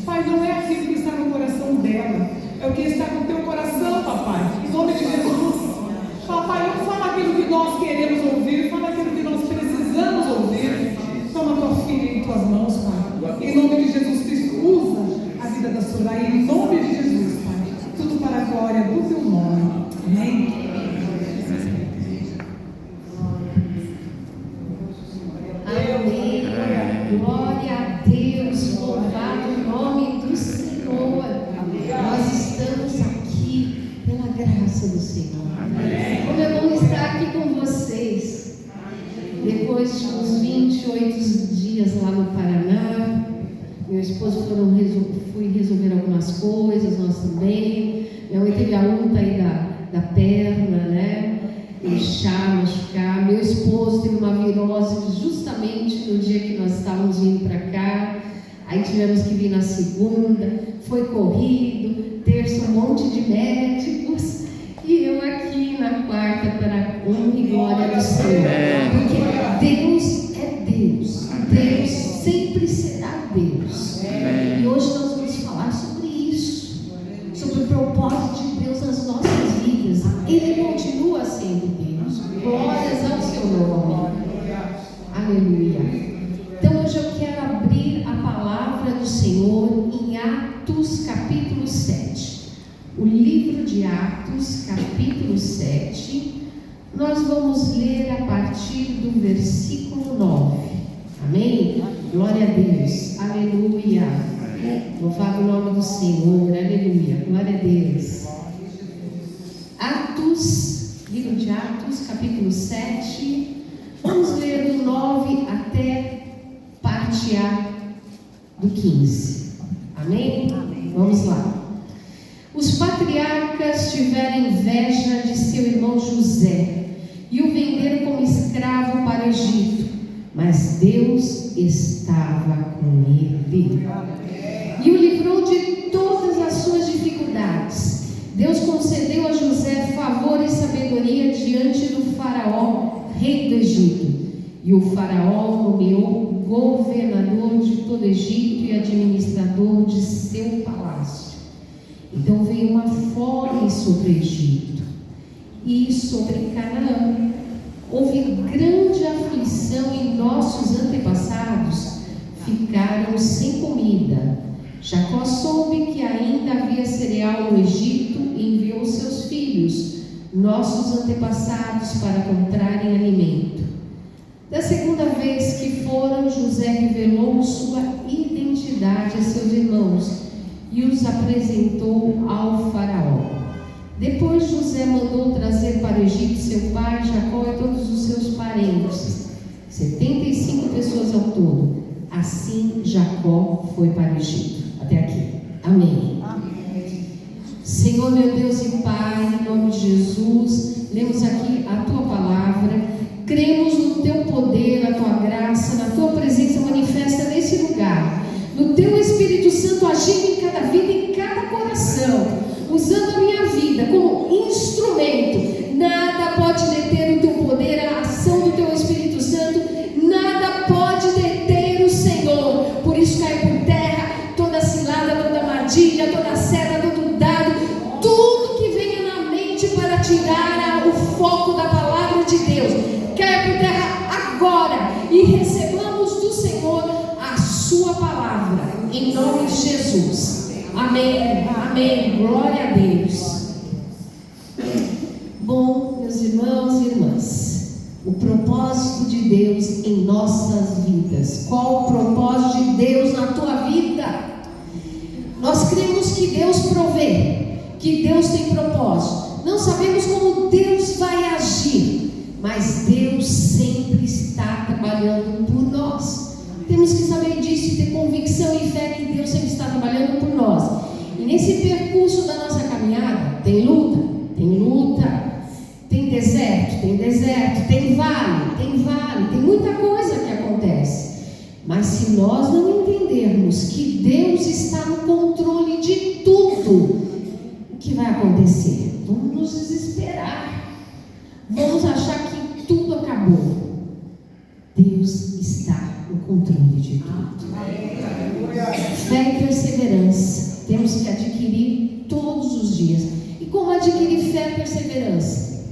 Pai, não é aquilo que está no coração dela, é o que está no teu coração, papai. Em nome de Jesus. Papai, não fala aquilo que nós queremos ouvir, fala aquilo que nós precisamos ouvir. Toma tua filha em tuas mãos, Pai. Em nome de Jesus Cristo, usa a vida da Soraya. Em nome de Jesus, Pai. Tudo para a glória do teu nome. Amém. Amém. Glória a Deus. Louvado o nome do Senhor. Nós estamos aqui pela graça do Senhor. Como é bom estar aqui com vocês. Depois de uns 28 dias lá no Paraná, meu esposo fui resolver algumas coisas, nós também. Minha mãe teve a luta aí da perna, né? Inchar, machucar. Meu esposo teve uma virose justamente no dia que nós estávamos vindo para cá. Aí tivemos que vir na segunda, foi corrido, terça um monte de médicos. E eu aqui na quarta para honra e glória do Senhor. Porque Deus é Deus. Deus sempre será Deus. E hoje nós vamos falar sobre isso. Sobre o propósito de Deus nas nossas vidas. Ele continua sendo Deus. Glórias ao seu nome. Aleluia. Então hoje eu quero abrir a palavra do Senhor em Atos capítulo 7. O livro de Atos, capítulo 7, nós vamos ler a partir do versículo 9. Amém? Glória a Deus. Aleluia. Louvado o nome do Senhor. Aleluia. Glória a Deus. Atos, livro de Atos, capítulo 7. Vamos ler do 9 até parte A do 15. Amém? Vamos lá. Os patriarcas tiveram inveja de seu irmão José e o venderam como escravo para o Egito, mas Deus estava com ele e o livrou de todas as suas dificuldades. Deus concedeu a José favor e sabedoria diante do faraó, rei do Egito, e o faraó nomeou governador de todo o Egito e administrador de seu palácio. Então veio uma fome sobre o Egito e sobre Canaã. Houve grande aflição e nossos antepassados ficaram sem comida. Jacó soube que ainda havia cereal no Egito e enviou seus filhos, nossos antepassados, para comprarem alimento. Da segunda vez que foram, José revelou sua identidade a seus irmãos e os apresentou ao faraó. Depois José mandou trazer para o Egito seu pai, Jacó e todos os seus parentes, 75 pessoas ao todo. Assim Jacó foi para o Egito. Até aqui. Amém. Senhor, meu Deus e Pai, em nome de Jesus, lemos aqui a Tua palavra, cremos no Teu poder, na Tua graça, na Tua presença manifesta nesse lugar, no Teu Espírito Santo agindo em cada vida, em cada coração, usando a minha vida como instrumento. Nada pode deter o Teu poder, a ação do Teu Espírito Santo, nada pode deter o Senhor. Por isso cai por terra toda cilada, toda armadilha, toda seta, todo dado, tudo que venha na mente para tirar o foco da palavra de Deus, caia por terra agora e recebamos do Senhor a sua palavra, em nome de Jesus. Amém, amém, glória a Deus. Bom, meus irmãos e irmãs, o propósito de Deus em nossas vidas. Qual o propósito de Deus na tua vida? Nós cremos que Deus provê, que Deus tem propósito. Não sabemos como Deus vai agir, mas Deus sempre está trabalhando por nós. Temos que saber disso e ter convicção e fé que Deus sempre está trabalhando por nós. E nesse percurso da nossa caminhada, tem luta, tem deserto, tem vale, tem muita coisa que acontece. Mas se nós não entendermos que Deus está no controle de tudo, o que vai acontecer? Vamos nos desesperar, vamos achar que tudo acabou. Deus está no controle de tudo. Fé e perseverança E como adquirir fé e perseverança?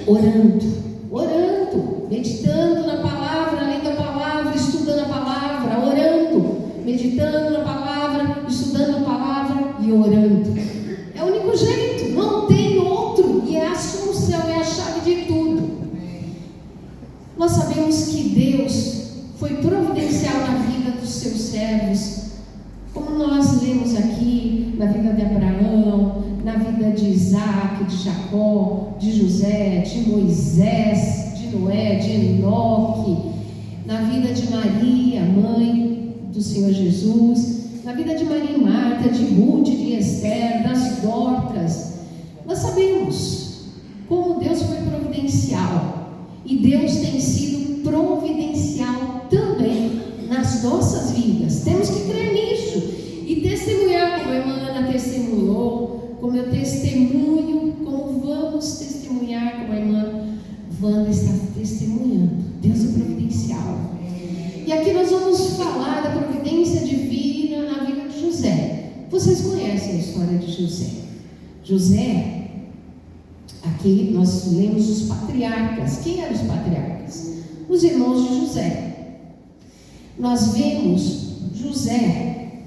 Orando, meditando na palavra, lendo a palavra, estudando a palavra, orando, meditando na palavra, estudando a palavra e orando. É o único jeito, não tem outro, e é a solução, é a chave de tudo. Nós sabemos que Deus foi providencial na vida dos seus servos, como nós lemos aqui, na vida de Abraão, na vida de Isaac, de Jacó, de José, de Moisés, de Noé, de Enoque, na vida de Maria, mãe do Senhor Jesus, na vida de Maria e Marta, de Ruth, de Esther, das Dorcas. Nós sabemos como Deus foi providencial, e Deus tem sido providencial também nas nossas vidas. Temos que crer nisso e testemunhar, como a irmã Ana testemunhou, como eu testemunho, como vamos testemunhar, como a irmã Wanda está testemunhando. Deus é providencial. E aqui nós vamos falar da providência divina na vida de José. Vocês conhecem a história de José. José, aqui nós lemos os patriarcas. Quem eram os patriarcas? Os irmãos de José. Nós vemos José,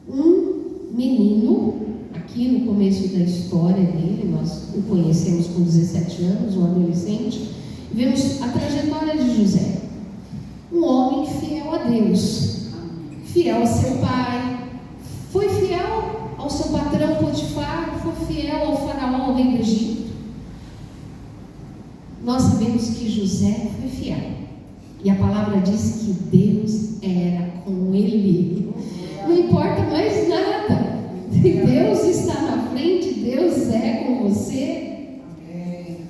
um menino, aqui no começo da história dele, nós o conhecemos com 17 anos, um adolescente. Vemos a trajetória de José, um homem fiel a Deus, fiel a seu pai, foi fiel ao seu patrão Potifar, foi fiel ao faraó, ao rei do Egito. Nós sabemos que José foi fiel. E a palavra diz que Deus era com ele. Não importa mais nada. Deus está na frente, Deus é com você.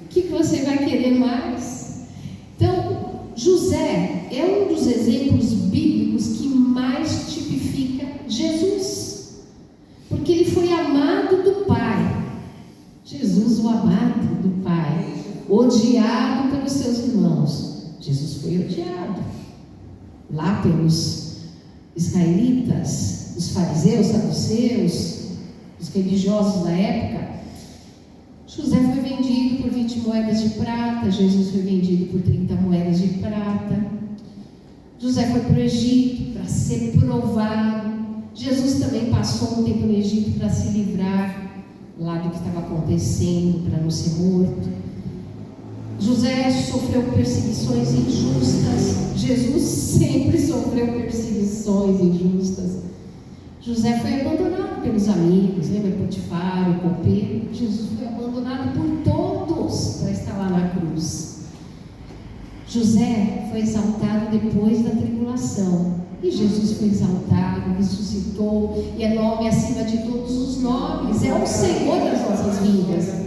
O que você vai querer mais? Então, José é um dos exemplos bíblicos que mais tipifica Jesus. Porque ele foi amado do Pai. Jesus, o amado do Pai. Odiado pelos seus irmãos. Jesus foi odiado lá pelos israelitas, os fariseus, saduceus, os religiosos da época. José foi vendido por 20 moedas de prata, Jesus foi vendido por 30 moedas de prata. José foi para o Egito para ser provado. Jesus também passou um tempo no Egito para se livrar lá do que estava acontecendo, para não ser morto. José sofreu perseguições injustas. Jesus sempre sofreu perseguições injustas. José foi abandonado pelos amigos, lembra Potifar, o copeiro? Jesus foi abandonado por todos para estar lá na cruz. José foi exaltado depois da tribulação. E Jesus foi exaltado, ressuscitou, e é nome acima de todos os nomes. É o Senhor das nossas vidas.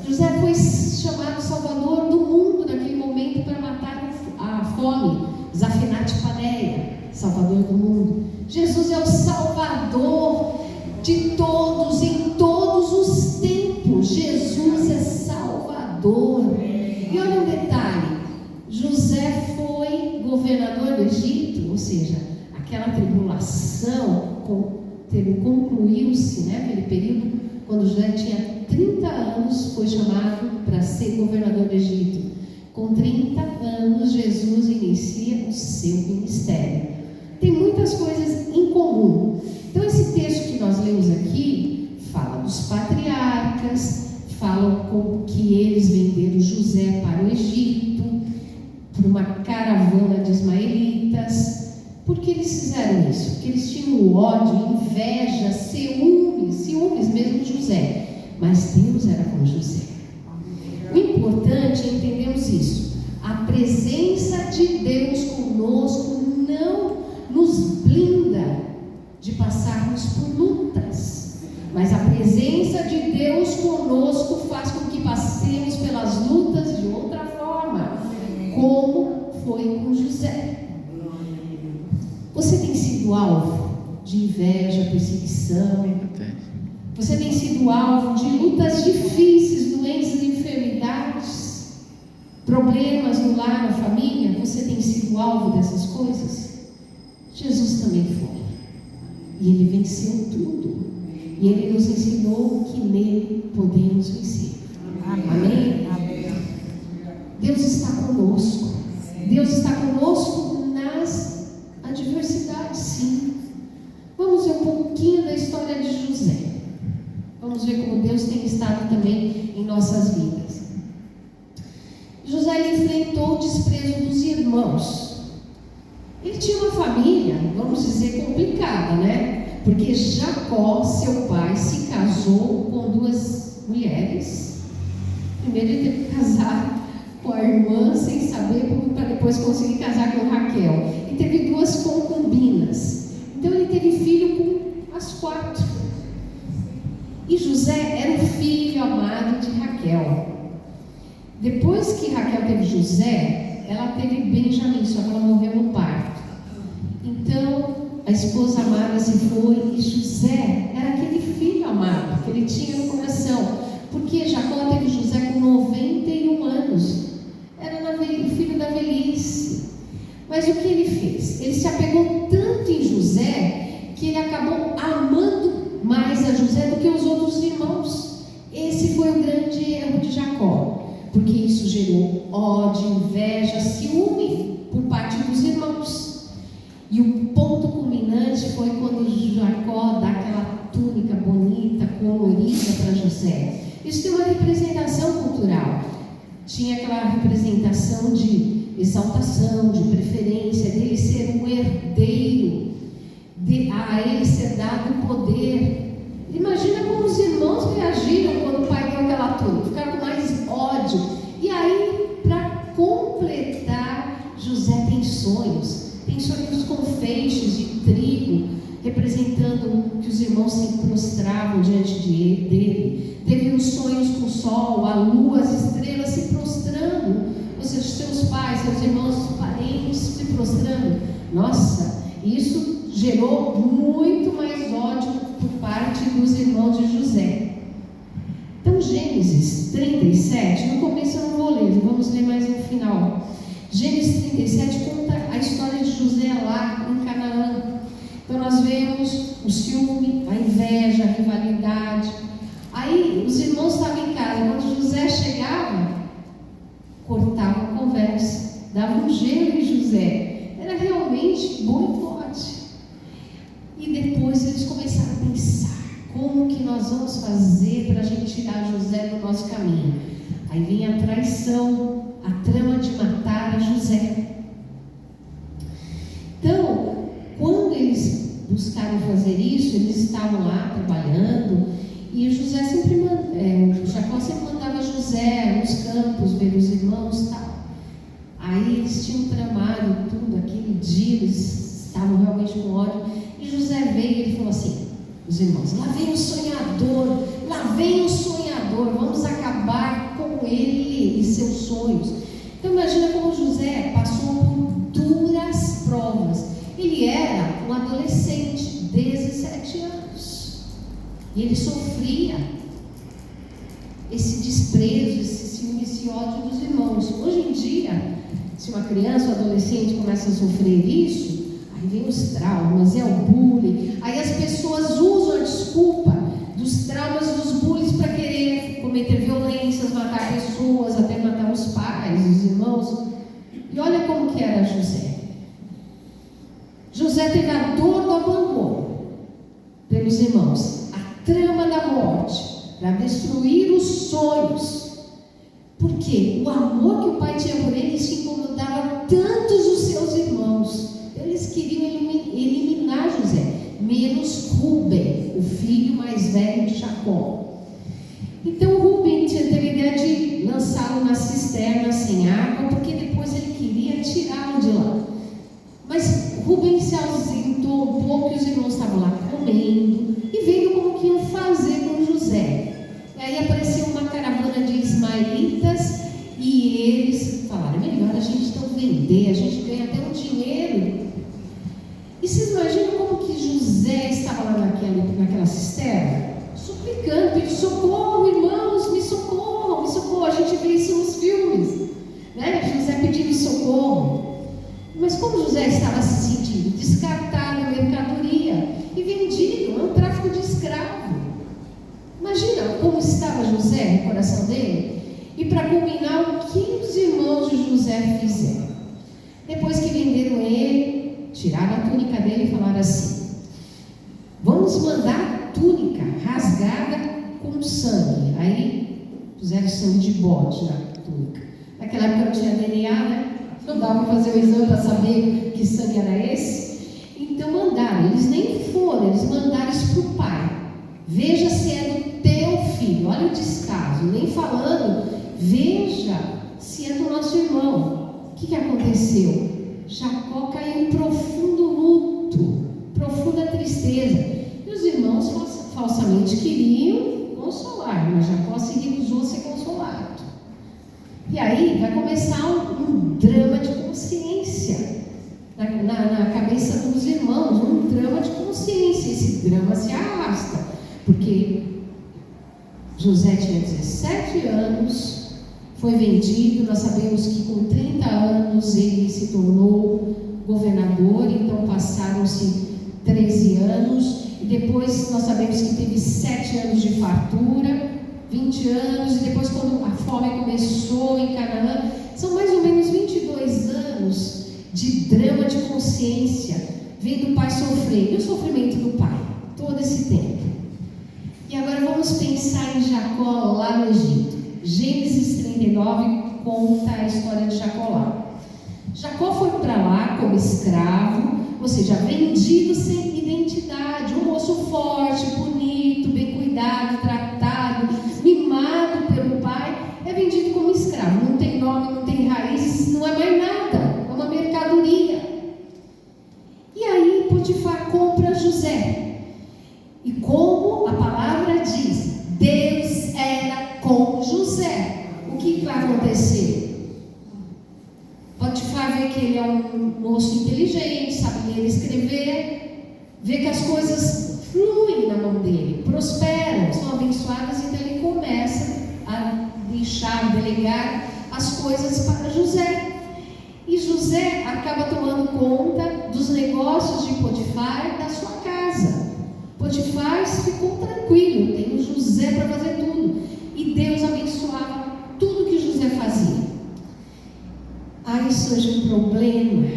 José foi chamado Salvador do mundo naquele momento para matar a fome. Zafinate Paneia, Salvador do mundo. Jesus é o Salvador de todos, em todos os tempos. Jesus é Salvador. E olha um detalhe: José foi governador do Egito, ou seja, aquela tribulação concluiu-se, né? Aquele período, quando José tinha 30 anos, foi chamado para ser governador do Egito. Com 30 anos, Jesus inicia o seu ministério. Tem muitas coisas em comum. Então, esse texto que nós lemos aqui fala dos patriarcas, fala como que eles venderam José para o Egito, por uma caravana de ismaelitas. Por que eles fizeram isso? Porque eles tinham ódio, inveja, ciúmes mesmo de José. Mas Deus era com José. O importante é entendermos isso. A presença de Deus conosco não nos blinda de passarmos por lutas, mas a presença de Deus conosco faz com que passemos pelas lutas de outra forma, como foi com José. Você tem sido alvo de inveja, perseguição? Você tem sido alvo de lutas difíceis, doenças, enfermidades, problemas no lar, na família? Você tem sido alvo dessas coisas? Jesus também foi. E ele venceu tudo. E Ele nos ensinou que nele podemos vencer. Amém? Deus está conosco. Deus está conosco nas adversidades, sim. Vamos ver um pouquinho da história de José. Vamos ver como Deus tem estado também em nossas vidas. José ele enfrentou o desprezo dos irmãos. Ele tinha uma família, vamos dizer, complicada, né? Porque Jacó, seu pai, se casou com duas mulheres. Primeiro ele teve que casar com a irmã sem saber, para depois conseguir casar com Raquel. E teve duas concubinas. Então ele teve filho com as 4. E José era o filho amado de Raquel. Depois que Raquel teve José, ela teve Benjamim, só que ela morreu no parto. Então a esposa amada se foi e José era aquele filho amado que ele tinha no coração. Porque Jacó teve José com 91 anos. Era o filho da velhice. Mas o que ele fez? Ele se apegou tanto em José que ele acabou amando mais a José do que os outros irmãos. Esse foi o grande erro de Jacó, porque isso gerou ódio, inveja, ciúme por parte dos irmãos. E o ponto culminante foi quando Jacó dá aquela túnica bonita, colorida para José. Isso tem uma representação cultural. Tinha aquela representação de exaltação, de preferência, dele ser um herdeiro, a ele ser dado o poder. Imagina como os irmãos reagiram quando o pai deu aquela túnica, ficaram com mais ódio. E aí, para completar, José tem sonhos com feixes de trigo, representando que os irmãos se prostravam diante dele. Teve os sonhos com o sol, a lua, as estrelas se prostrando, ou seja, seus pais, seus irmãos, seus parentes se prostrando. Nossa, isso gerou muito mais ódio por parte dos irmãos de José. Então, Gênesis 37, no começo eu não vou ler, vamos ler mais no final. Gênesis 37 conta a história de José lá em Canaã. Então nós vemos o ciúme, a inveja, a rivalidade. Aí os irmãos estavam em casa, quando José chegava, cortavam a conversa, davam um gelo em José. Era realmente boicote. E depois eles começaram a pensar, como que nós vamos fazer para a gente tirar José do nosso caminho? Aí vem a traição, a trama de matar a José. Então, quando eles buscaram fazer isso, eles estavam lá trabalhando, e José Jacó sempre mandava José nos campos ver os irmãos e tal. Aí eles tinham tramado tudo, aquele dia eles estavam realmente com ódio, e José veio e ele falou assim: os irmãos, lá vem o sonhador, vamos acabar com ele e seus sonhos. Então imagina como José passou por duras provas. Ele era um adolescente, 17 anos, e ele sofria esse desprezo, esse ciúme, esse ódio dos irmãos. Hoje em dia, se uma criança ou adolescente começa a sofrer isso, aí vem os traumas, é o bullying. Aí as pessoas usam a desculpa dos traumas e dos bullies para querer cometer violências, matar pessoas, até matar os pais, os irmãos. E olha como que era José. José teve a dor do abandono pelos irmãos, a trama da morte, para destruir os sonhos. Porque o amor que o pai tinha por ele se incomodava tantos os seus irmãos. Eles queriam eliminar José, menos Rúben, o filho mais velho de Jacó. Então Rúben teve a ideia de lançá-lo na cisterna sem água, porque depois ele queria tirá-lo de lá. Mas Rúben se ausentou um pouco e os irmãos estavam lá comendo e vendo como que iam fazer com José. E aí apareceu uma caravana de ismaelitas e eles falaram: melhor a gente então vender, a gente ganha até um dinheiro. E vocês imaginam como que José estava lá naquela cisterna? Suplicando, pedindo socorro, irmãos, me socorram, me socorro. A gente vê isso nos filmes, né? José pedindo socorro. Mas como José estava se sentindo descartado em mercadoria e vendido, é um tráfico de escravo. Imagina como estava José no coração dele. E para culminar, o que os irmãos de José fizeram? Depois que venderam ele, tiraram a túnica dele e falaram assim: vamos mandar a túnica rasgada com sangue. Aí puseram sangue de bode na túnica. Naquela época não tinha DNA, né? Não dava para fazer o exame para saber que sangue era esse. Então mandaram, eles nem foram, eles mandaram isso para o pai. Veja se é do teu filho. Olha o descaso, nem falando, veja se é do nosso irmão. O que aconteceu? Jacó caiu em profundo luto, profunda tristeza. E os irmãos falsamente queriam consolar, mas Jacó se recusou a ser consolado. E aí vai começar um drama de consciência na cabeça dos irmãos, um drama de consciência. Esse drama se arrasta, porque José tinha 17 anos, foi vendido. Nós sabemos que com 30 anos ele se tornou governador, então passaram-se 13 anos, e depois nós sabemos que teve 7 anos de fartura, 20 anos, e depois quando a fome começou em Canaã, são mais ou menos 22 anos de drama de consciência, vendo o pai sofrer, e o sofrimento do pai, todo esse tempo. E agora vamos pensar em Jacó lá no Egito. Gênesis 39 conta a história de Jacó lá. Jacó foi para lá como escravo, ou seja, vendido sem identidade, um moço forte, bonito, bem cuidado, tratado, mimado pelo pai, é vendido como escravo, não tem nome, não tem raízes, não é mais nada, é uma mercadoria. E aí Potifar compra José, e como a palavra diz, Deus era com José. O que vai acontecer? Potifar vê que ele é um moço inteligente, sabe ler e escrever, vê que as coisas fluem na mão dele, prosperam, são abençoadas, então ele começa a delegar as coisas para José. E José acaba tomando conta dos negócios de Potifar da sua casa. Potifar ficou tranquilo, tem o José para fazer tudo. E Deus abençoava tudo que José fazia. Aí surge um problema.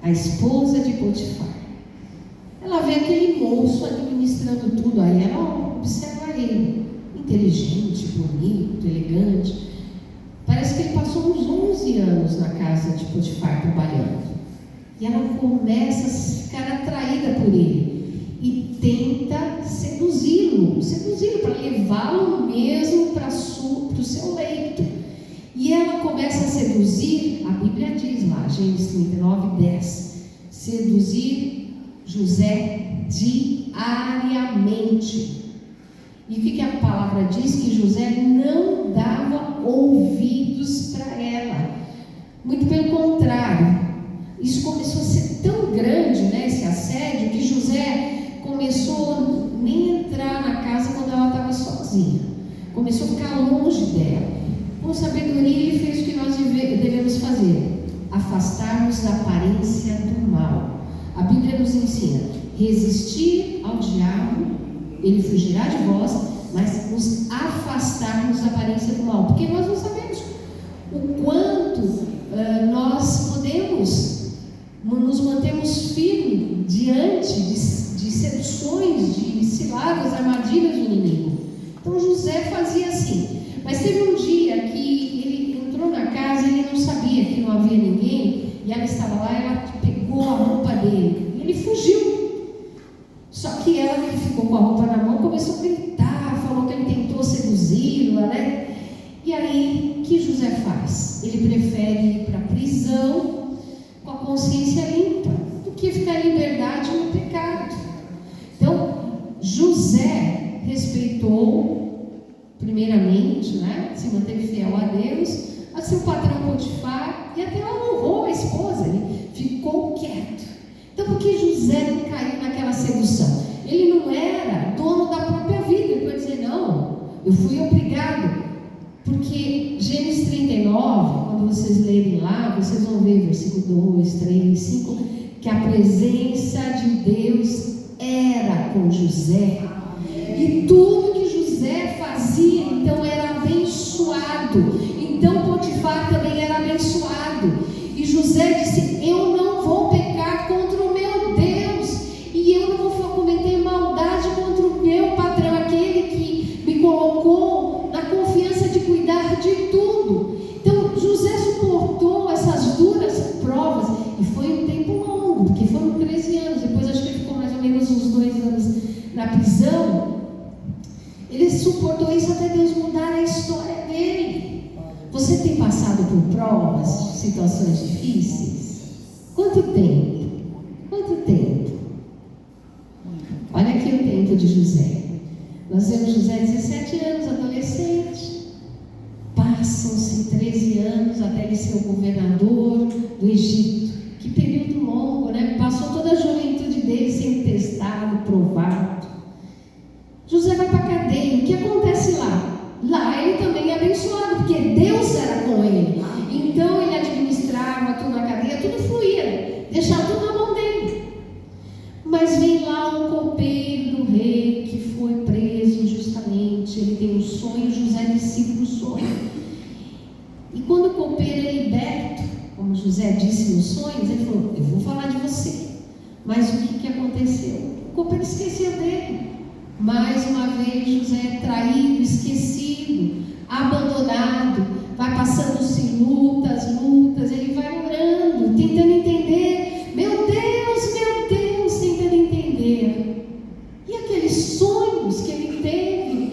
A esposa de Potifar, ela vê aquele moço administrando tudo, aí ela observa ele, inteligente, bonito, elegante. Parece que ele passou uns 11 anos na casa de Potifar trabalhando. E ela começa a ficar atraída por ele e tenta seduzi-lo para levá-lo mesmo para o seu leito. E ela começa a seduzir, a Bíblia diz lá, Gênesis 39, 10, seduzir José diariamente. E o que a palavra diz? Que José não dava ouvidos para ela. Muito pelo contrário, isso começou a ser tão grande, né, esse assédio, que José começou a nem entrar na casa quando ela estava sozinha. Começou a ficar longe dela. Com sabedoria ele fez o que nós devemos fazer: afastarmos da aparência do mal. A Bíblia nos ensina: resistir ao diabo, ele fugirá de vós, mas nos afastarmos da aparência do mal, porque nós não sabemos o quanto nós podemos nos mantermos firmes diante de seduções, de ciladas, armadilhas do inimigo. Então José fazia assim. Mas teve um dia que ele entrou na casa e ele não sabia que não havia ninguém, e ela estava lá, ela pegou a roupa dele e ele fugiu. Só que ela, que ficou com a roupa na mão, começou a gritar, falou que ele tentou seduzi-la, né? E aí, o que José faz? Ele prefere ir para a prisão com a consciência limpa do que ficar em liberdade no pecado. Então, José respeitou, primeiramente, né, se manteve fiel a Deus, a seu patrão Potifar, e até honrou a esposa, ele ficou quieto. Então, por que José não caiu naquela sedução? Ele não era dono da própria vida, ele pode dizer, não, eu fui obrigado, porque Gênesis 39, quando vocês lerem lá, vocês vão ver versículo 2, 3, 5, que a presença de Deus era com José, e tudo que José 2 anos na prisão, ele suportou isso até Deus mudar a história dele. Você tem passado por provas, situações difíceis? Quanto tempo? Quanto tempo? Olha aqui o tempo de José. Nós vemos José 17 anos, adolescente. Passam-se 13 anos até ele ser o governador do Egito. Que período longo, né? Passou toda a juventude dele sendo testado, provado. José vai para a cadeia. O que acontece lá? Lá ele também é abençoado, porque Deus era com ele. Então ele administrava tudo na cadeia, tudo fluía, deixava tudo na mão dele. Mas vem lá um copeiro do rei que foi preso injustamente. Ele tem um sonho, José decifra o sonho. E quando o copeiro é liberto, como José disse nos sonhos, ele falou: eu vou falar de você. Mas o que aconteceu? O copeiro esqueceu dele. Mais uma vez José é traído, esquecido, abandonado. Vai passando-se lutas, ele vai orando, tentando entender. Meu Deus, tentando entender. E aqueles sonhos que ele teve,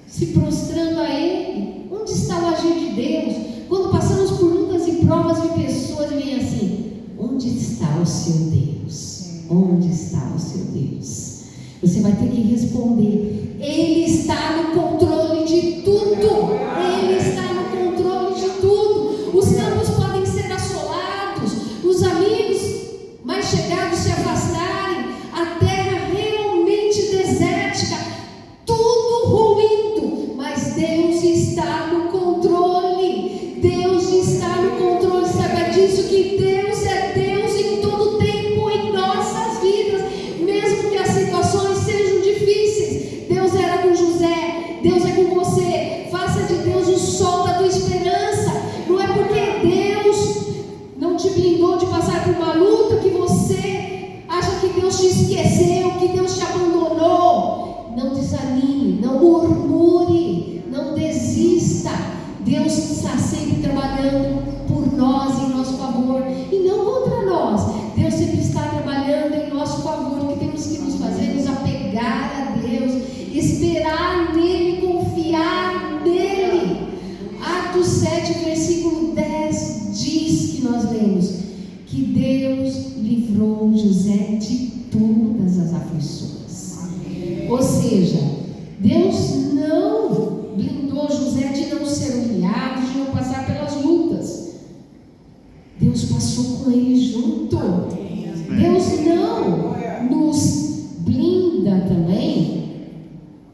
se prostrando a ele, onde está o agir de Deus? Quando passamos por lutas e provas e pessoas vêm assim: onde está o seu Deus? Onde está o seu Deus? Você vai ter que responder: Ele está no controle de tudo. Ele está no controle de tudo. Os campos podem ser assolados, os amigos mais chegados se afastarem, a terra realmente desértica, tudo ruindo, mas Deus está no controle. Deus está no controle. Saiba disso, que Deus é Deus em todo tempo em nossas vidas, mesmo que as situações sejam difíceis. Deus era com José, Deus é com você. Faça de Deus o sol da tua esperança. Não é porque Deus não te blindou de passar por uma luta que você acha que Deus te esqueceu, que Deus te abandonou. Não desanime, não murmure, não desista. Deus está sempre trabalhando por nós, em nosso favor, e não contra nós. Deus sempre está trabalhando em nosso favor. O que temos que nos fazer? Nos apegar a Deus, esperar nele, confiar nele. Atos 7, versículo 10 diz que nós lemos que Deus livrou José de todas as aflições. Ou seja, Deus não blindou José de não ser humilhado, de não passar pelas lutas. Deus passou com ele junto. Deus não nos blinda também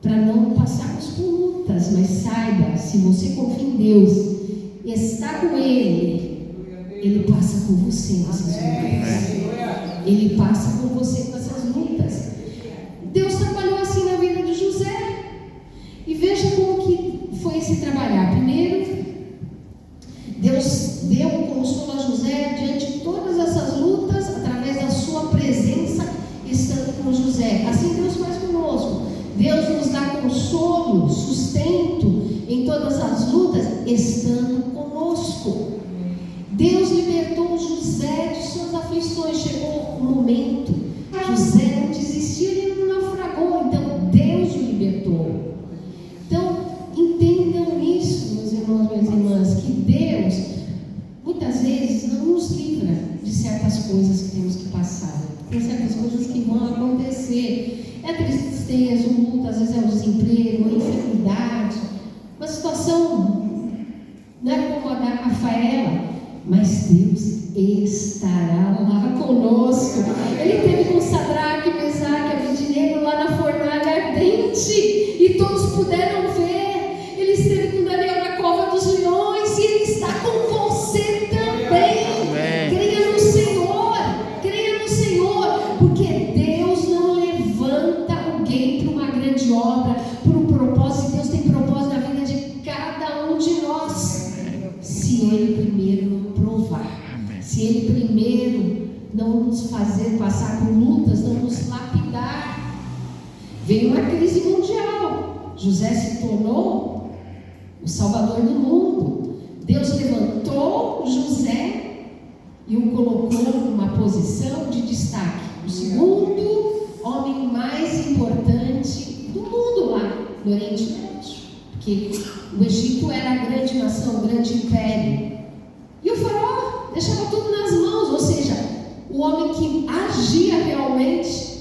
para não passarmos por lutas, mas saiba, se você confia em Deus, está com Ele, Ele passa com você nessas lutas. Ele passa com você nessas lutas. Deus trabalhou assim na vida de José. E veja como que foi esse trabalhar. Primeiro, Deus deu um consolo a José diante de todas essas lutas, através da sua presença, estando com José. Assim Deus faz conosco. Deus nos dá consolo, sustento em todas as lutas, estando conosco. Deus libertou José de suas aflições. Chegou o momento, José não desistiu, ele não naufragou. Então Deus o libertou. Então entendam isso, meus irmãos, minhas irmãs, que Deus muitas vezes não nos livra de certas coisas que temos que passar. Tem certas coisas que vão acontecer. É tristeza, um luto, às vezes é o desemprego, a enfermidade, uma situação, não é como a da Rafaela, mas Deus estará lá conosco. Ele teve com Sadraque, Mesaque e Abednego lá na fornalha ardente, e todos puderam ver. Ele esteve com Daniel na cova dos leões, e Ele está com você também. Amém. Creia no Senhor, porque Deus não levanta alguém para uma grande obra, para um propósito. Deus tem propósito na vida de cada um de nós, se Ele primeiro não provar, se Ele primeiro não nos fazer passar por lutas, não nos lapidar. Veio uma crise mundial, José se tornou o salvador do mundo. Deus levantou José e o colocou numa posição de destaque, o segundo homem mais importante do mundo lá no Oriente Médio, porque o Egito era a grande nação, o grande império, e o faraó deixava tudo nas mãos, ou seja, o homem que agia realmente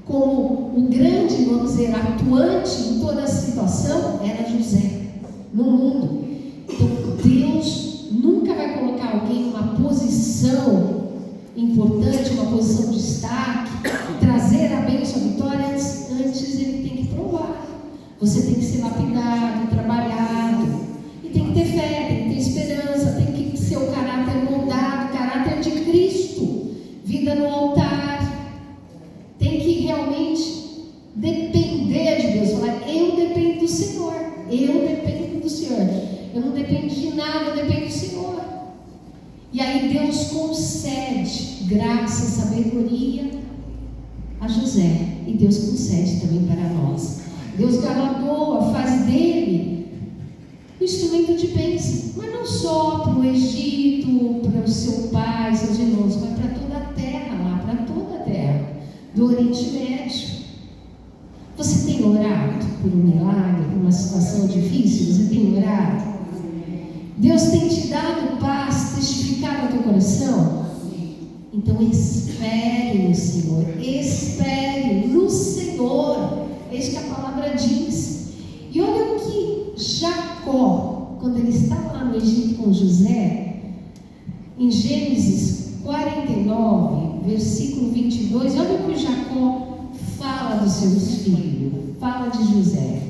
como o grande, vamos dizer, atuante em toda a situação era José no mundo. Então Deus nunca vai colocar alguém em uma posição importante, uma posição de destaque, trazer a bênção, a vitória, antes ele tem que provar. Você tem que ser lapidado, trabalhado, e tem que ter fé, tem que ter esperança, tem que ser o caráter moldado, caráter de Cristo, vida no altar, tem que realmente depender de Deus, falar, eu dependo do Senhor, eu não dependo de nada, eu dependo do Senhor. E aí Deus concede graça, sabedoria a José, e Deus concede também para nós. Deus galardoa, faz dele um instrumento de bênção, mas não só para o Egito, para o seu pai, seus irmãos, mas para toda a terra lá, para toda a terra do Oriente Médio. Você tem orado por um milagre, por uma situação difícil? Você tem orado? Deus tem te dado paz, testificado ao teu coração? Então espere no Senhor, espere no Senhor. É isso que a palavra diz. E olha o que Jacó, quando ele estava lá no Egito com José, em Gênesis 49, versículo 22, olha o que Jacó fala dos seus filhos, fala de José.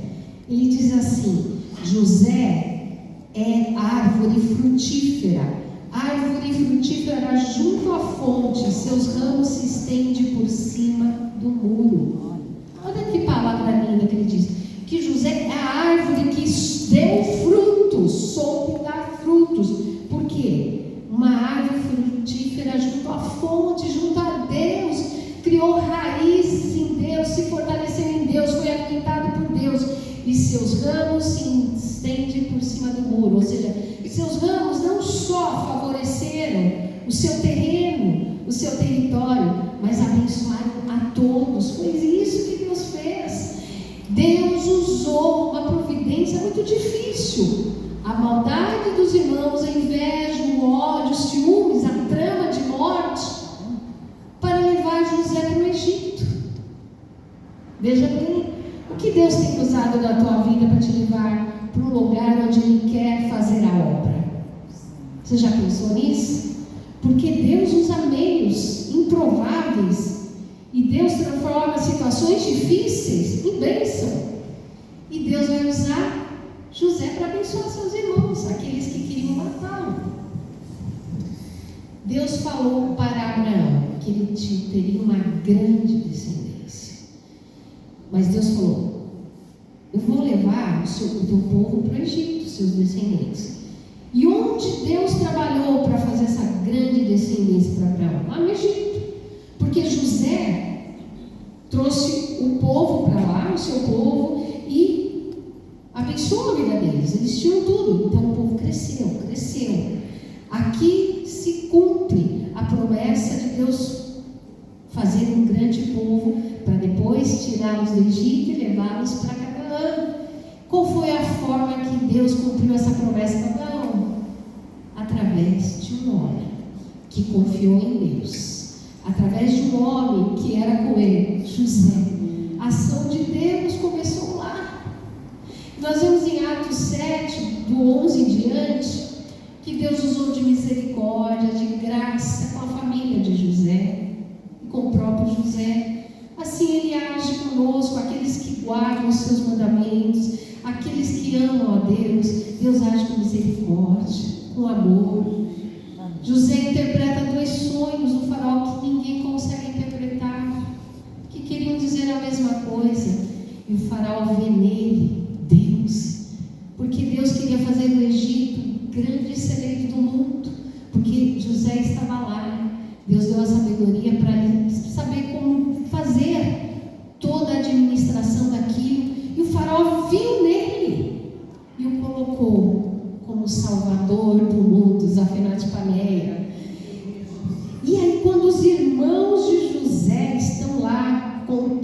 Ele diz assim: José é árvore frutífera junto à fonte, seus ramos se estendem por cima do muro. Olha que palavra linda que ele diz, que José é a árvore que deu frutos, soube dar frutos. Por quê? Uma árvore frutífera junto à fonte, junto a Deus, criou raízes em Deus, se fortaleceu em Deus, foi alimentado por Deus, e seus ramos se estendem por cima do muro. Ou seja, seus ramos não só favoreceram o seu terreno, o seu território, mas abençoaram a todos. Foi isso que Deus fez. Deus usou uma providência muito difícil, a maldade dos irmãos, a inveja, o ódio, os ciúmes, a trama de morte, para levar José para o Egito. Veja bem, o que Deus tem usado na tua vida para te levar para um lugar onde Ele quer fazer a obra? Você já pensou nisso? Porque Deus usa meios improváveis, e Deus transforma situações difíceis em bênção. E Deus vai usar José para abençoar seus irmãos, aqueles que queriam matá-lo. Deus falou para Abraão que ele teria uma grande descendência. Mas Deus falou: eu vou levar o teu povo para o Egito, seus descendentes. E onde Deus trabalhou para fazer essa grande descendência para Abraão? Lá no Egito. Porque José trouxe o povo para lá, o seu povo, e abençoou a vida deles. Eles tinham tudo. Então o povo cresceu. Aqui se cumpre a promessa de Deus fazer um grande povo para depois tirá-los do Egito e levá-los para Canaã. Qual foi a forma que Deus cumpriu essa promessa para Abraão? Através de um homem que confiou em Deus, através de um homem que era com ele, José. A ação de Deus começou lá. Nós vemos em Atos 7, do 11 em diante, que Deus usou de misericórdia, de graça com a família de José, com o próprio José. Assim Ele age conosco, aqueles que guardam os seus mandamentos, aqueles que amam a Deus. Deus age com misericórdia, com amor. José interpreta 2 sonhos do faraó que ninguém consegue interpretar, que queriam dizer a mesma coisa, e o faraó vê nele Deus, porque Deus queria fazer do Egito o grande celeiro do mundo, porque José estava lá. Deus deu a sabedoria para ele saber como fazer toda a administração daquilo, e o faraó viu nele e o colocou como salvador do mundo, Zafenate Paneia. E aí, quando os irmãos de José estão lá com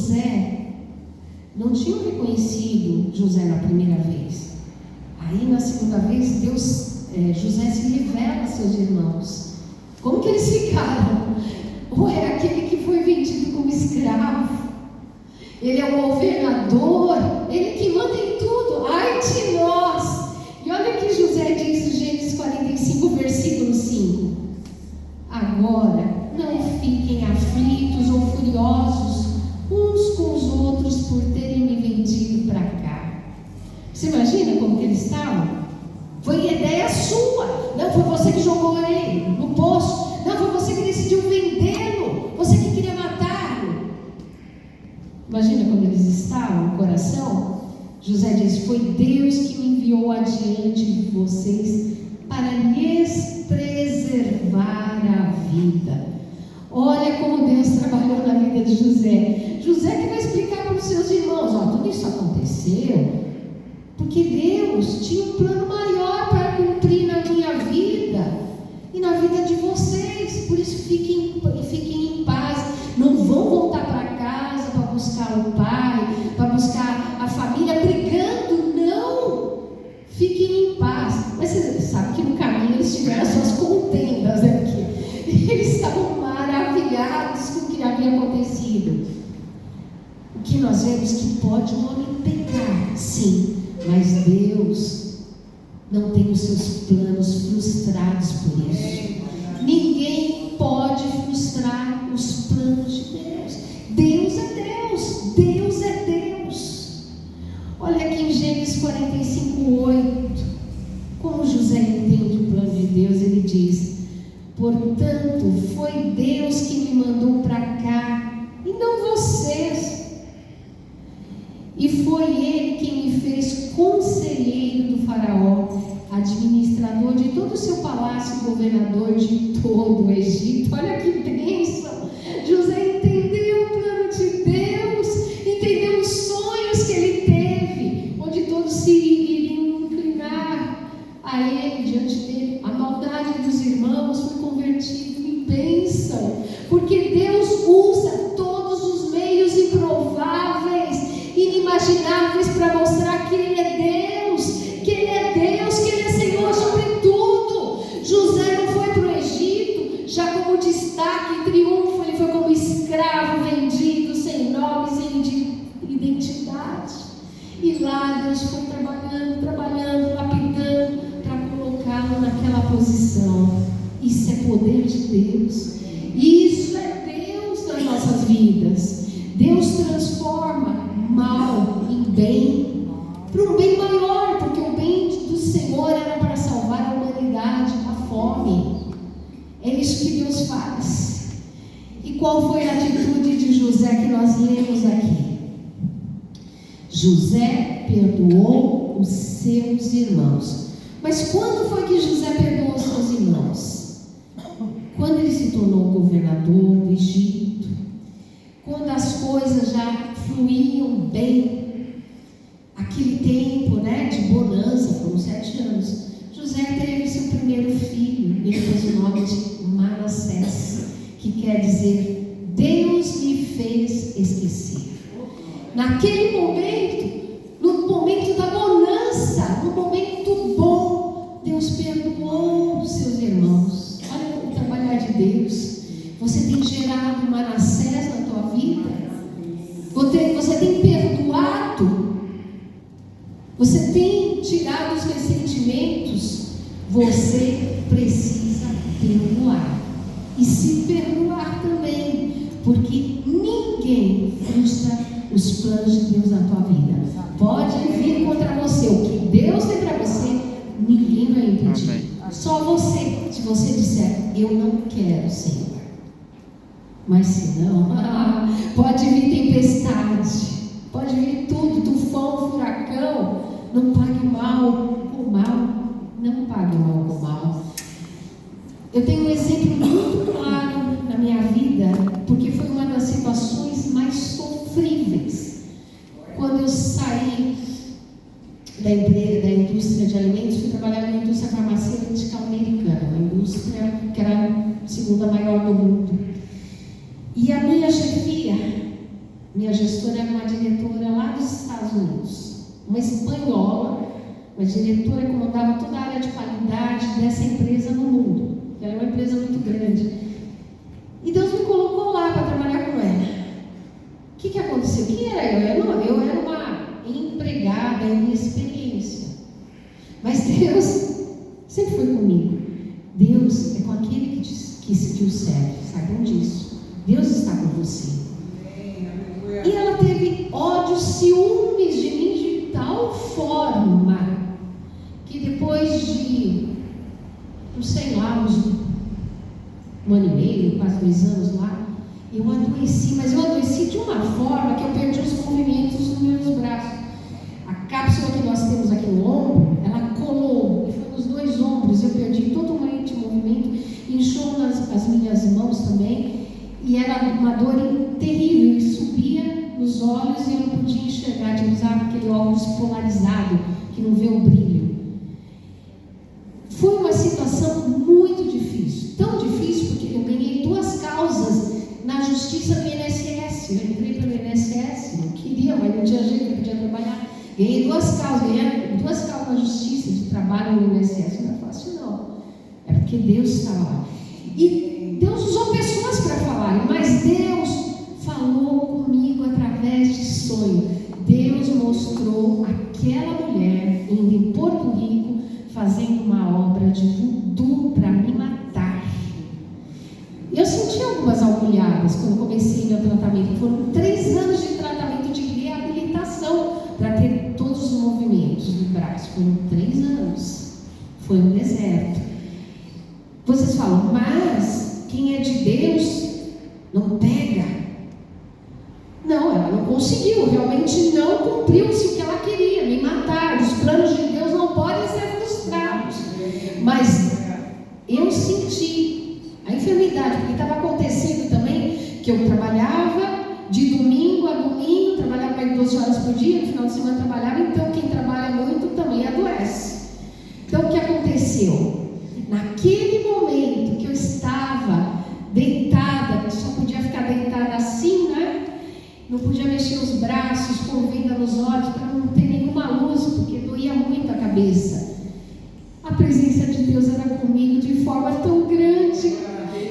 José não tinham reconhecido José na primeira vez. Aí na segunda vez, José se revela a seus irmãos. Como que eles ficaram? Ou é aquele que foi vendido como escravo? Ele é o governador, ele que manda em tudo. Ai de nós! E olha o que José diz em Gênesis 45, versículo 5. Agora, não fiquem aflitos ou furiosos uns com os outros por terem me vendido para cá. Você imagina como que eles estavam? Foi ideia sua. Não foi você que jogou ele no poço. Não foi você que decidiu vendê-lo. Você que queria matá-lo. Imagina como eles estavam no coração. José diz: foi Deus que me enviou adiante de vocês para lhes preservar a vida. Olha como Deus trabalhou na vida de José. José que vai explicar para os seus irmãos: tudo isso aconteceu porque Deus tinha um plano maior para cumprir na minha vida e na vida de vocês. Por isso fiquem em paz. Não vão voltar para casa para buscar o pai, para buscar a família brigando. Não! Fiquem em paz. Mas você sabe que no caminho eles tiveram suas contendas, né? Porque eles estavam maravilhados com o que havia acontecido. O que nós vemos que pode um homem pecar, sim, mas Deus não tem os seus planos frustrados por isso. Ninguém pode frustrar os planos de Deus. Deus é Deus. Deus é Deus. Olha aqui em Gênesis 45:8. Como José entende o plano de Deus, ele diz: portanto, foi Deus que me mandou para cá e não vocês. E foi ele quem me fez conselheiro do faraó, administrador de todo o seu palácio e governador de todo o Egito. Olha que bênção! José entendeu o plano de Deus, entendeu os sonhos que ele teve, onde todos se iriam inclinar a ele, diante dele. A maldade dos irmãos foi convertida em bênção, porque Deus usa todos os meios improváveis, inimagináveis, para mostrar que Ele é Deus, que Ele é Deus, que Ele é Senhor sobre tudo. José não foi para o Egito já como destaque, triunfo. Ele foi como escravo vendido, sem nome, sem identidade. E lá Deus foi trabalhando, lapidando, para colocá-lo naquela posição. Isso é poder de Deus. Isso é Deus nas nossas vidas. Deus transforma mal em bem, para um bem maior, porque o bem do Senhor era para salvar a humanidade da fome. É isso que Deus faz. E qual foi a atitude de José que nós lemos aqui? José perdoou os seus irmãos. Mas quando foi que José perdoou os seus irmãos? Quando ele se tornou governador do Egito, quando as coisas já fluíam bem, aquele tempo, de bonança, foram 7 anos. José teve seu primeiro filho, ele fez o nome de Manassés, que quer dizer: Deus me fez esquecer. Naquele momento, no momento da bonança, no momento bom, Deus perdoou os seus irmãos. Olha o trabalhar de Deus. Você tem gerado Manassés na tua vida? Você tem perdoado? Você tem tirado os ressentimentos? Você precisa perdoar. E se perdoar também, porque ninguém frustra os planos de Deus na tua vida. Pode vir contra você. O que Deus tem para você, ninguém vai impedir. Só você. Se você disser: eu não quero, Senhor. Mas se não, pode vir tempestade, pode vir tudo, tufão, furacão. Não pague o mal com o mal. Não pague o mal com o mal. Eu tenho um exemplo muito claro na minha vida, porque foi uma das situações mais sofríveis. Quando eu saí da indústria de alimentos, fui trabalhar na indústria farmacêutica americana, uma indústria que era a segunda maior do mundo. E a minha chefia Minha gestora era uma diretora lá dos Estados Unidos, uma espanhola, uma diretora que comandava toda a área de qualidade dessa empresa no mundo. Ela é uma empresa muito grande. E Deus me colocou lá para trabalhar com ela. O que aconteceu? Quem era eu? Eu era uma empregada em experiência. Mas Deus sempre foi comigo. Deus é com aquele que o serve. Saibam disso. Deus está com você. E ela teve ódio, ciúmes de mim de tal forma que depois de, não sei lá, um ano e meio, quase 2 anos lá, eu adoeci, mas eu adoeci de uma forma que eu perdi os movimentos nos meus braços. A cápsula que nós temos aqui no ombro, ela colou, e foi nos 2 ombros, eu perdi totalmente o movimento, inchou as minhas mãos também, e era uma dor terrível, que subia nos olhos e eu não podia enxergar, de usar aquele óculos polarizado, que não vê o brilho. Foi uma situação muito difícil, tão difícil porque eu ganhei 2 causas na justiça do INSS. Eu entrei pelo INSS, não queria, mas não tinha jeito, não podia trabalhar. Ganhei 2 causas na justiça de trabalho no INSS. Não é fácil, não. É porque Deus estava lá. E Deus usou pessoas para falarem, mas Deus falou comigo através de sonho. Deus mostrou aquela mulher indo em Porto Rico fazendo uma obra de voodoo para me matar. Eu senti algumas agulhadas quando comecei meu tratamento. Foram 3 anos de tratamento de reabilitação para ter todos os movimentos do braço. Foram 3 anos. Foi um deserto. Vocês falam, mas quem é de Deus não pega. Não, ela não conseguiu. Realmente não cumpriu-se o que ela queria, me matar. Os planos de Deus não podem ser frustrados. Mas eu senti a enfermidade, porque estava acontecendo também que eu trabalhava de domingo a domingo, trabalhava mais de 12 horas por dia, no final de semana trabalhava, então quem trabalha muito também adoece. Então o que aconteceu? Naquele momento que eu estava deitada, que só podia ficar deitada assim, né? Não podia mexer os braços, com venda nos olhos, para não ter nenhuma luz, porque doía muito a cabeça. A presença de Deus era comigo de forma tão grande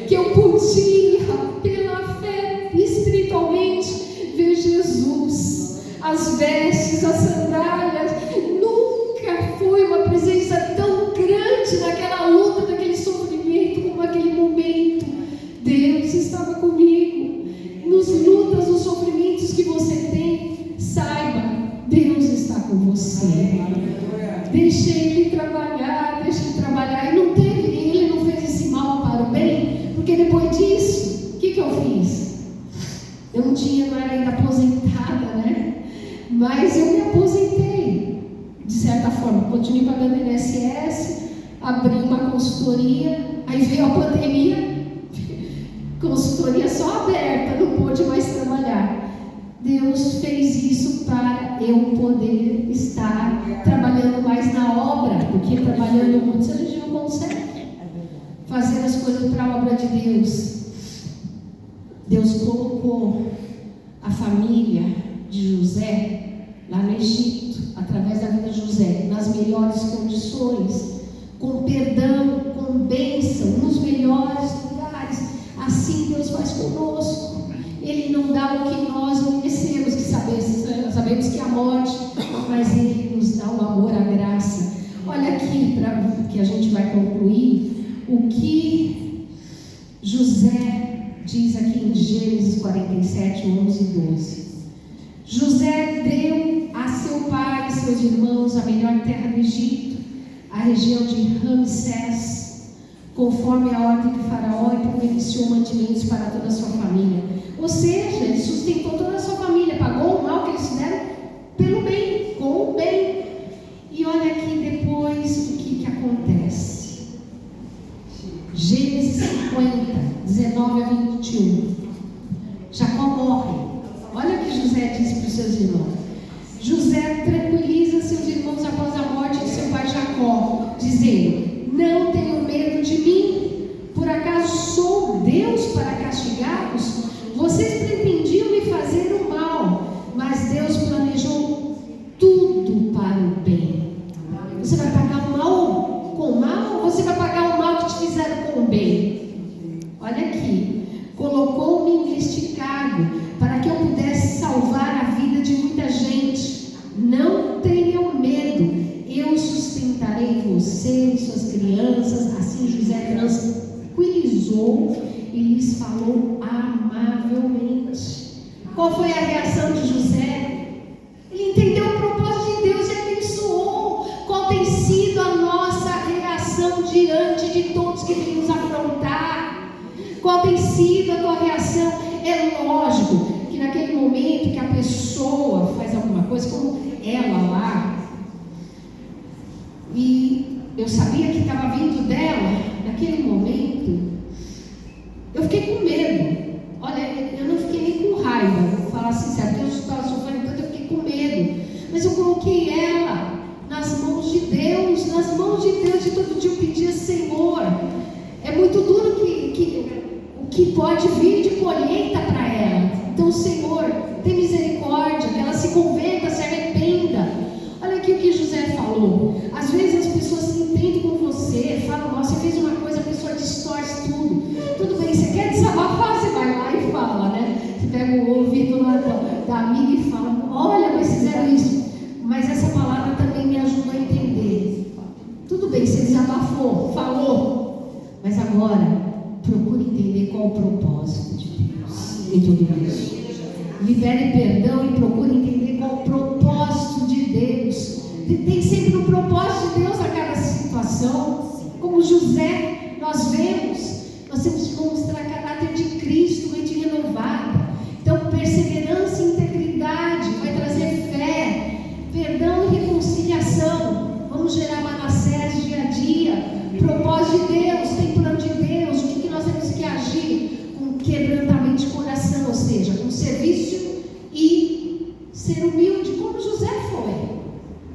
que eu podia, pela fé, espiritualmente, ver Jesus. As vestes, as sandálias. Nunca foi uma presença tão grande naquela luta, naquele sofrimento, como naquele momento. Deus estava comigo. Nos lutas, nos sofrimentos que você tem, saiba, Deus está com você. Deixe Ele trabalhar, e não teve, Ele não fez esse mal para o bem, porque depois disso, o que eu fiz? Eu não era ainda aposentada, né? Mas eu me aposentei, de certa forma, continuei pagando INSS, abri uma consultoria, aí veio a pandemia, consultoria só aberta, não pude mais trabalhar. Deus fez isso para eu poder estar trabalhando mais na obra, porque trabalhando muito a gente não consegue fazer as coisas para a obra de Deus. Deus colocou a família de José lá no Egito, através da vida de José, nas melhores condições, com perdão, com bênção, nos melhores lugares. Assim Deus faz conosco. Ele não dá o que nós merecemos, que sabemos que é a morte, mas Ele nos dá o amor, a graça. Olha aqui, para que a gente vai concluir, o que José diz aqui em Gênesis 47, 11 e 12. José deu a seu pai e seus irmãos a melhor terra do Egito, a região de Ramsés, conforme a ordem do faraó, e providenciou mantimentos para toda a sua família. Ou seja, ele sustentou toda a sua família, pagou o mal que eles fizeram pelo bem, com o bem. E olha aqui depois o que acontece. Gênesis 50, 19 a 21. Jacó morre. Olha o que José disse para os seus irmãos. José tranquiliza seus irmãos após a morte de seu pai Jacó, dizendo: não tenham medo de mim, por acaso sou Deus para castigá-los? Vocês pretendiam me fazer o mal, usou e lhes falou amavelmente. Qual foi a reação de José? Ele entendeu o propósito de Deus e abençoou. Qual tem sido a nossa reação diante de todos que vêm nos afrontar? Qual tem sido a tua reação? É lógico que naquele momento que a pessoa faz alguma coisa, como ela lá, e eu sabia que estava vindo dela, naquele momento, eu fiquei com medo. Olha, eu não fiquei nem com raiva, vou falar sincero, porque eu estava sofrendo tanto, eu fiquei com medo. Mas eu coloquei ela nas mãos de Deus, de todo dia eu pedia: Senhor, é muito duro o que pode vir de colheita para ela. Então, Senhor, tem misericórdia, que ela se converta, se arrependa. Olha aqui o que José falou. Às vezes as pessoas se entendem com você, falam: nossa, você fez uma coisa, a pessoa distorce tudo. Tudo bem, você quer desabafar, você vai lá e fala, né? Você pega o ouvido lá da amiga e fala: olha, mas fizeram isso. Mas essa palavra também me ajudou a entender. Tudo bem, você desabafou, falou, mas agora procure entender qual o propósito de Deus em tudo isso. Libere perdão e procure entender qual o propósito de Deus. Tem sempre um propósito de Deus a cada situação. Como José, nós temos que mostrar caráter de Cristo, mente renovada. Então, perseverança e integridade vai trazer fé, perdão e reconciliação. Vamos gerar Manassés dia a dia. Propósito de Deus, tem plano de Deus. O que nós temos que agir? Com quebrantamento de coração, ou seja, com serviço e ser humilde, como José foi.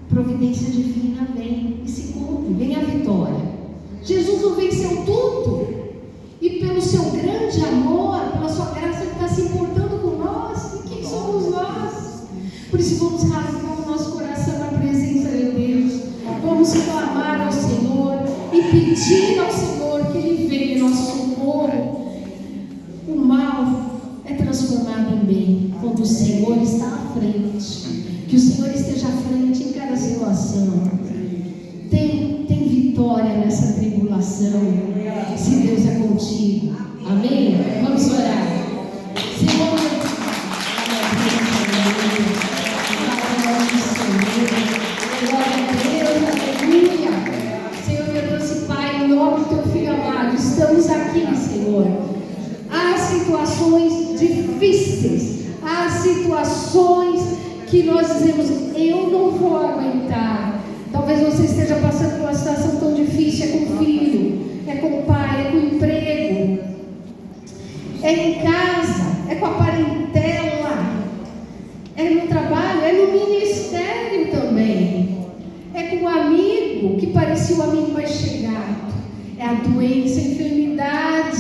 Providência divina vem e se cumpre, vem a vitória. Jesus não venceu tudo, e pelo seu grande amor, pela sua graça, Ele está se importando com nós. E quem somos nós? Por isso vamos rasgar o nosso coração na presença de Deus. Vamos clamar ao Senhor e pedir ao Senhor que Ele venha em nosso socorro. O mal é transformado em bem quando o Senhor está à frente. Que o Senhor esteja à frente em cada situação. Tem vitória nessa tribulação, se Deus é contigo. Amém? Vamos orar. Senhor, glória a Deus, aleluia. Senhor, meu Deus e Pai, em nome do Teu Filho amado, estamos aqui, Senhor. Há situações difíceis, há situações que nós dizemos: eu não vou aguentar. Talvez você esteja passando por uma situação tão difícil. É com o filho, é com o pai, é com o emprego, é em casa, é com a parentela, é no trabalho, é no ministério também, é com o amigo que parecia o amigo mais chegado. É a doença, a enfermidade,